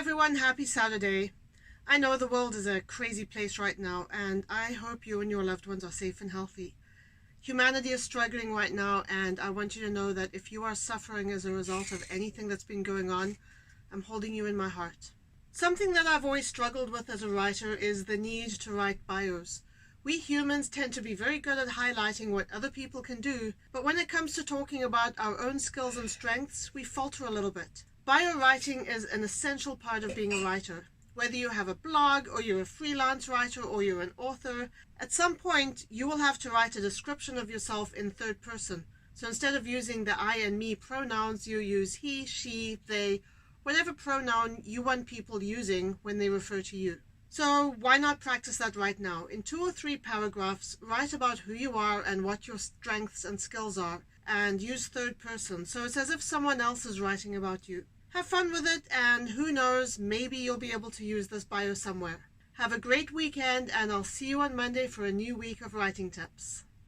everyone, happy Saturday. I know the world is a crazy place right now, and I hope you and your loved ones are safe and healthy. Humanity is struggling right now, and I want you to know that if you are suffering as a result of anything that's been going on, I'm holding you in my heart. Something that I've always struggled with as a writer is the need to write bios. We humans tend to be very good at highlighting what other people can do, but when it comes to talking about our own skills and strengths, we falter a little bit. Bio writing is an essential part of being a writer. Whether you have a blog, or you're a freelance writer, or you're an author, at some point you will have to write a description of yourself in third person. So instead of using the I and me pronouns, you use he, she, they, whatever pronoun you want people using when they refer to you. So why not practice that right now? In 2 or 3 paragraphs, write about who you are and what your strengths and skills are, and use third person, so it's as if someone else is writing about you. Have fun with it, and who knows, maybe you'll be able to use this bio somewhere. Have a great weekend, and I'll see you on Monday for a new week of writing tips.